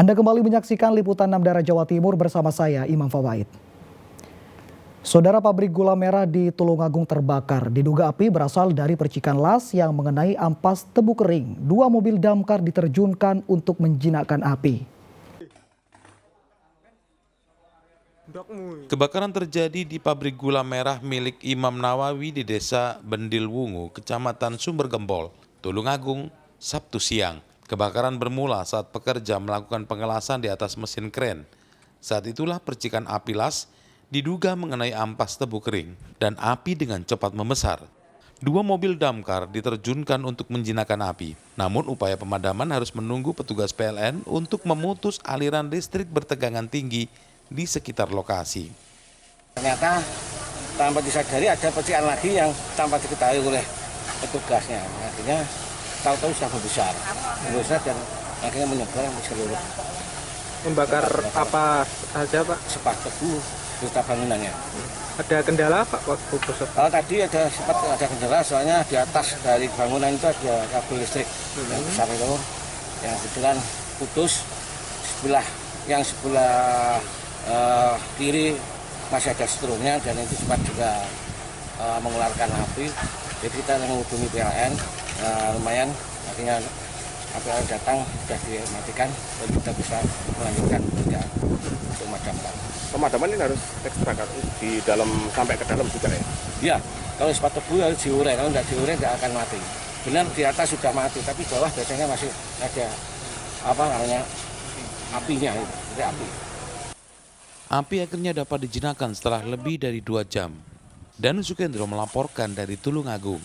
Anda kembali menyaksikan Liputan 6 Daerah Jawa Timur bersama saya, Imam Fawaid. Saudara, pabrik gula merah di Tulungagung terbakar. Diduga api berasal dari percikan las yang mengenai ampas tebu kering. 2 mobil damkar diterjunkan untuk menjinakkan api. Kebakaran terjadi di pabrik gula merah milik Imam Nawawi di Desa Bendilwungu, Kecamatan Sumbergempol, Tulungagung, Sabtu siang. Kebakaran bermula saat pekerja melakukan pengelasan di atas mesin kren. Saat itulah percikan api las diduga mengenai ampas tebu kering dan api dengan cepat membesar. 2 mobil damkar diterjunkan untuk menjinakkan api. Namun upaya pemadaman harus menunggu petugas PLN untuk memutus aliran listrik bertegangan tinggi di sekitar lokasi. Ternyata tanpa disadari ada percikan lagi yang tanpa diketahui oleh petugasnya. Akhirnya tahu-tahu sudah membesar dan akhirnya menyebar ke seluruh. Membakar apa aja, Pak? Sepat tebu serta bangunannya. Ada kendala Pak waktu besar? Kalau tadi ada kendala, soalnya di atas dari bangunan itu ada kabel listrik yang besar itu, yang kebetulan putus. Sebelah kiri masih ada setrumnya dan itu sempat juga mengeluarkan api. Jadi kita menghubungi PLN, lumayan akhirnya PLN datang sudah dimatikan dan kita bisa melanjutkan kerjaan untuk memadamkan. Pemadaman ini harus ekstra kan di dalam sampai ke dalam juga ya? Iya, kalau sepat tebu harus diurai, kalau tidak diurai tidak akan mati. Benar di atas sudah mati, tapi bawah biasanya masih ada apinya, itu api. Api akhirnya dapat dijinakkan setelah lebih dari 2 jam. Danu Sukendro melaporkan dari Tulungagung.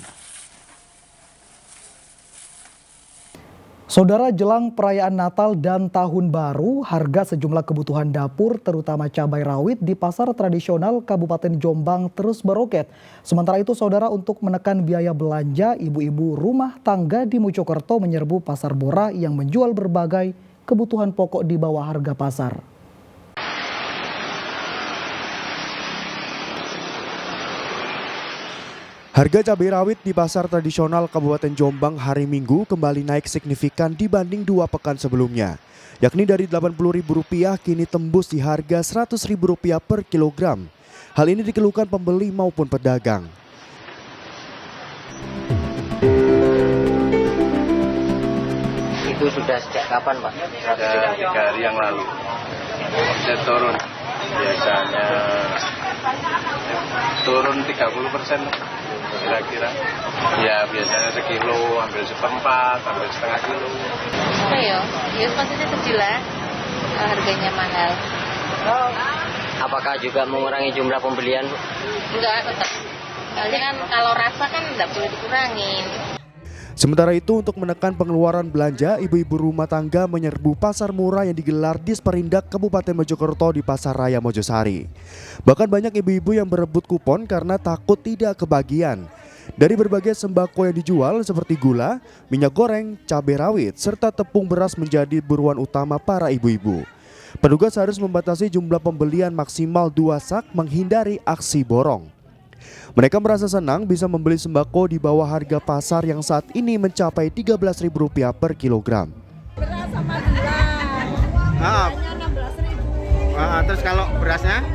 Saudara, jelang perayaan Natal dan Tahun Baru, harga sejumlah kebutuhan dapur terutama cabai rawit di pasar tradisional Kabupaten Jombang terus meroket. Sementara itu, saudara, untuk menekan biaya belanja, ibu-ibu rumah tangga di Mojokerto menyerbu pasar Bora yang menjual berbagai kebutuhan pokok di bawah harga pasar. Harga cabai rawit di pasar tradisional Kabupaten Jombang hari Minggu kembali naik signifikan dibanding 2 pekan sebelumnya. Yakni dari Rp80.000 kini tembus di harga Rp100.000 per kilogram. Hal ini dikeluhkan pembeli maupun pedagang. Itu sudah sejak kapan, Pak? Sudah 3 hari yang lalu. Sudah turun. Biasanya turun 30% kira-kira. Ya biasanya sekilo, ambil seperempat, ambil setengah kilo. Ya maksudnya sejilah harganya mahal. Apakah juga mengurangi jumlah pembelian, Bu? Enggak, tetap. Soalnya kan kalau rasa kan enggak boleh dikurangin. Sementara itu, untuk menekan pengeluaran belanja, ibu-ibu rumah tangga menyerbu pasar murah yang digelar di Sperindak Kabupaten Mojokerto di Pasar Raya Mojosari. Bahkan banyak ibu-ibu yang berebut kupon karena takut tidak kebagian. Dari berbagai sembako yang dijual seperti gula, minyak goreng, cabai rawit, serta tepung beras menjadi buruan utama para ibu-ibu. Petugas harus membatasi jumlah pembelian maksimal 2 sak menghindari aksi borong. Mereka merasa senang bisa membeli sembako di bawah harga pasar yang saat ini mencapai Rp13.000 per kilogram. Beras sama gula, harganya Rp16.000. Terus kalau berasnya?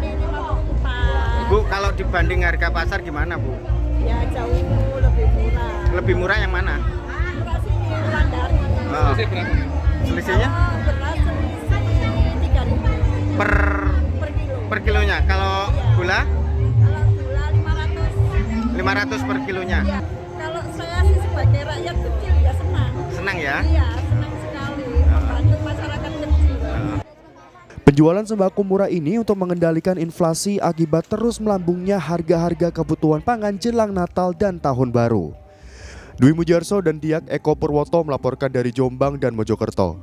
Bu, kalau dibanding harga pasar gimana, Bu? Ya jauh lebih murah. Lebih murah yang mana? Beras ini Wulandari. Selisih berapa? Selisihnya? Beras selisih Rp3.000 Per kilonya. Kalau gula? Kalau gula Rp500 per kilonya. Ya, kalau saya sih sebagai rakyat kecil ya senang. Senang ya? Iya, senang sekali membantu masyarakat kecil. Penjualan sembako murah ini untuk mengendalikan inflasi akibat terus melambungnya harga-harga kebutuhan pangan jelang Natal dan Tahun Baru. Dwi Mujarso dan Diak Eko Purwoto melaporkan dari Jombang dan Mojokerto.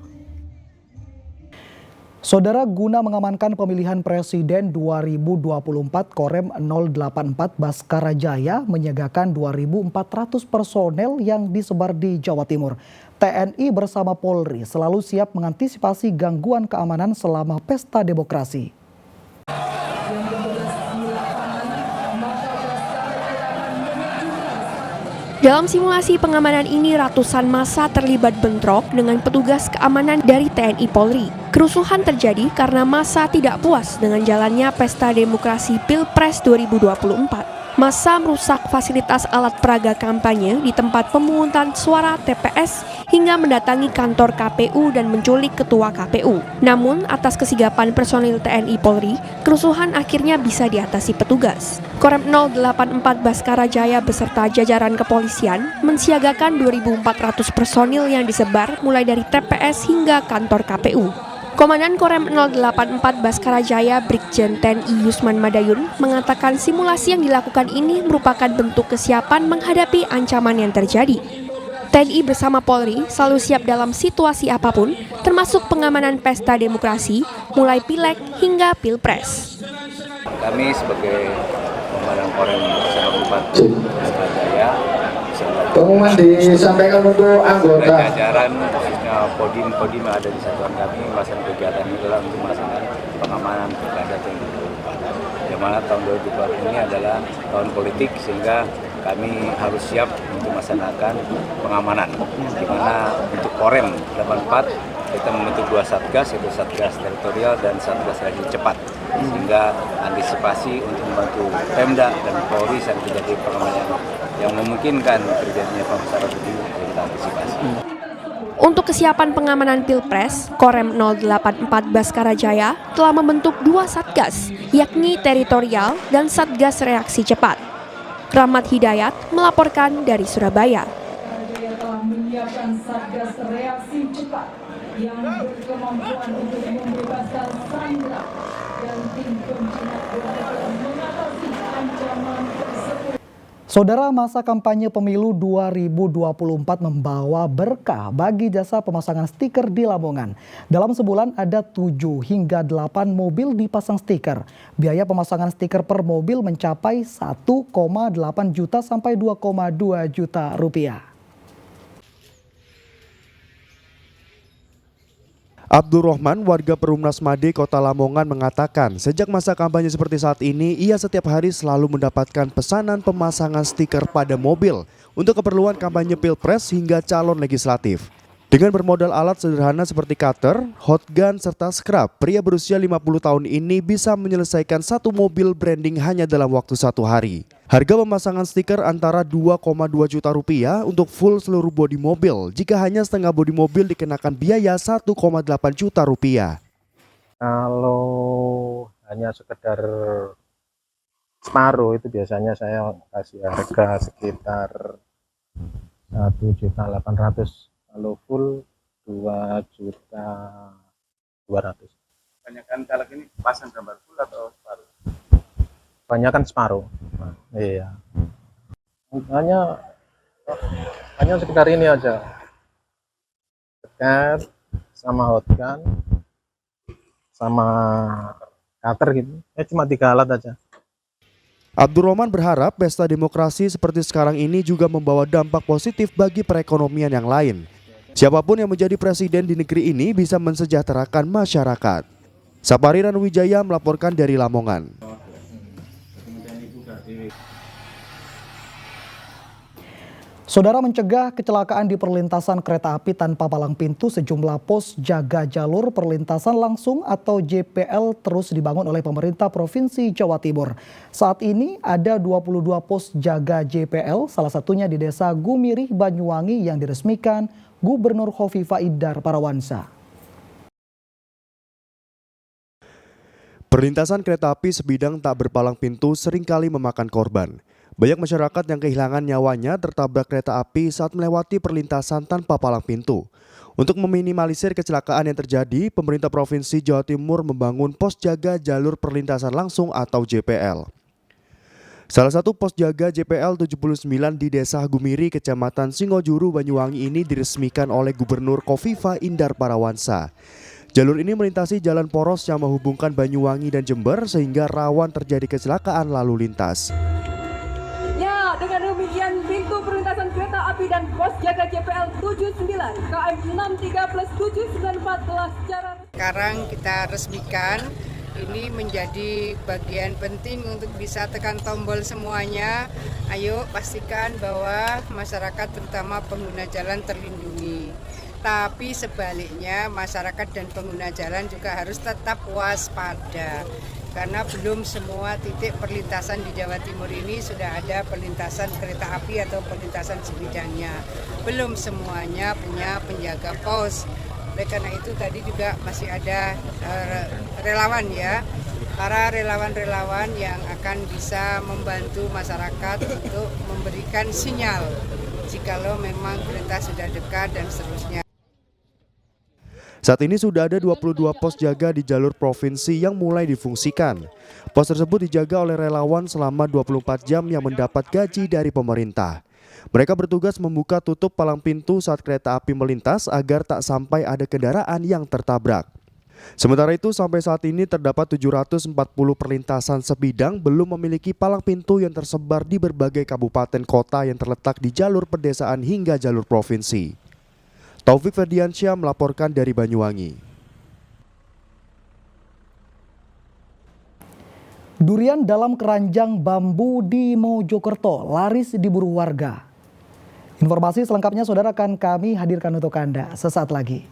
Saudara, guna mengamankan pemilihan Presiden 2024, Korem 084 Baskara Jaya menyiagakan 2.400 personel yang disebar di Jawa Timur. TNI bersama Polri selalu siap mengantisipasi gangguan keamanan selama pesta demokrasi. Dalam simulasi pengamanan ini, ratusan massa terlibat bentrok dengan petugas keamanan dari TNI Polri. Kerusuhan terjadi karena massa tidak puas dengan jalannya pesta demokrasi Pilpres 2024. Massa merusak fasilitas alat peraga kampanye di tempat pemungutan suara TPS hingga mendatangi kantor KPU dan menculik ketua KPU. Namun, atas kesigapan personil TNI Polri, kerusuhan akhirnya bisa diatasi petugas. Korem 084 Baskara Jaya beserta jajaran kepolisian mensiagakan 2.400 personil yang disebar mulai dari TPS hingga kantor KPU. Komandan Korem 084 Baskara Jaya Brigjen TNI Yusman Madayun mengatakan simulasi yang dilakukan ini merupakan bentuk kesiapan menghadapi ancaman yang terjadi. TNI bersama Polri selalu siap dalam situasi apapun, termasuk pengamanan pesta demokrasi, mulai pileg hingga pilpres. Kami sebagai Komandan Korem 084 Baskara Jaya pengumuman disampaikan untuk anggota jajaran khususnya kodim-kodim yang ada di satuan kami melaksanakan kegiatan ini adalah untuk melaksanakan pengamanan pilkada tahun 2024. Yang mana tahun 2024 ini adalah tahun politik sehingga kami harus siap untuk melaksanakan pengamanan. Di mana untuk Korem 84 kita membentuk 2 satgas, yaitu Satgas Teritorial dan Satgas Reaksi Cepat, sehingga antisipasi untuk membantu Pemda dan Polri saat terjadi pengamanan yang memungkinkan terjadinya pembesaran itu kita antisipasi. Untuk kesiapan pengamanan Pilpres, Korem 084 Baskara Jaya telah membentuk 2 satgas, yakni Teritorial dan Satgas Reaksi Cepat. Rahmat Hidayat melaporkan dari Surabaya. Telah menyiapkan Satgas Reaksi Cepat yang berkemampuan untuk membebaskan sandera dan tim penjinak mengatasi ancaman tersebut. Saudara, masa kampanye pemilu 2024 membawa berkah bagi jasa pemasangan stiker di Lamongan. Dalam sebulan ada 7 hingga 8 mobil dipasang stiker. Biaya pemasangan stiker per mobil mencapai 1,8 juta sampai 2,2 juta rupiah. Abdurrahman, warga Perumnas Made, Kota Lamongan mengatakan sejak masa kampanye seperti saat ini, ia setiap hari selalu mendapatkan pesanan pemasangan stiker pada mobil untuk keperluan kampanye Pilpres hingga calon legislatif. Dengan bermodal alat sederhana seperti cutter, hot gun, serta scrap, pria berusia 50 tahun ini bisa menyelesaikan 1 mobil branding hanya dalam waktu 1 hari. Harga pemasangan stiker antara 2,2 juta rupiah untuk full seluruh bodi mobil. Jika hanya setengah bodi mobil dikenakan biaya 1,8 juta rupiah. Kalau hanya sekedar separuh itu biasanya saya kasih harga sekitar 1.800.000. Kalau full 2.200.000. Kebanyakan kalau ini pasang gambar full atau separuh? Kebanyakan separuh. Iya. Hanya sekitar ini aja. Sekat sama hot gun sama cutter gitu. Cuma 3 alat aja. Abdurrahman berharap pesta demokrasi seperti sekarang ini juga membawa dampak positif bagi perekonomian yang lain. Siapapun yang menjadi presiden di negeri ini bisa mensejahterakan masyarakat. Sapariran Wijaya melaporkan dari Lamongan. Saudara, mencegah kecelakaan di perlintasan kereta api tanpa palang pintu, sejumlah pos jaga jalur perlintasan langsung atau JPL terus dibangun oleh pemerintah Provinsi Jawa Timur. Saat ini ada 22 pos jaga JPL, salah satunya di Desa Gumirih, Banyuwangi yang diresmikan Gubernur Khofifah Indar Parawansa. Perlintasan kereta api sebidang tak berpalang pintu seringkali memakan korban. Banyak masyarakat yang kehilangan nyawanya tertabrak kereta api saat melewati perlintasan tanpa palang pintu. Untuk meminimalisir kecelakaan yang terjadi, pemerintah Provinsi Jawa Timur membangun pos jaga jalur perlintasan langsung atau JPL. Salah satu pos jaga JPL 79 di Desa Gumiri, Kecamatan Singojuru, Banyuwangi ini diresmikan oleh Gubernur Khofifah Indar Parawansa. Jalur ini melintasi jalan poros yang menghubungkan Banyuwangi dan Jember sehingga rawan terjadi kecelakaan lalu lintas. Dengan demikian, pintu perlintasan kereta api dan pos jaga JPL 79 KM 63+794 secara sekarang kita resmikan. Ini menjadi bagian penting untuk bisa tekan tombol semuanya. Ayo pastikan bahwa masyarakat terutama pengguna jalan terlindungi. Tapi sebaliknya masyarakat dan pengguna jalan juga harus tetap waspada. Karena belum semua titik perlintasan di Jawa Timur ini sudah ada perlintasan kereta api atau perlintasan sebidangnya. Belum semuanya punya penjaga pos. Oleh karena itu tadi juga masih ada relawan ya. Para relawan-relawan yang akan bisa membantu masyarakat untuk memberikan sinyal jikalau memang kereta sudah dekat dan seterusnya. Saat ini sudah ada 22 pos jaga di jalur provinsi yang mulai difungsikan. Pos tersebut dijaga oleh relawan selama 24 jam yang mendapat gaji dari pemerintah. Mereka bertugas membuka tutup palang pintu saat kereta api melintas agar tak sampai ada kendaraan yang tertabrak. Sementara itu sampai saat ini terdapat 740 perlintasan sebidang belum memiliki palang pintu yang tersebar di berbagai kabupaten kota yang terletak di jalur pedesaan hingga jalur provinsi. Taufik Ferdiansyah melaporkan dari Banyuwangi. Durian dalam keranjang bambu di Mojokerto laris diburu warga. Informasi selengkapnya saudara akan kami hadirkan untuk Anda sesaat lagi.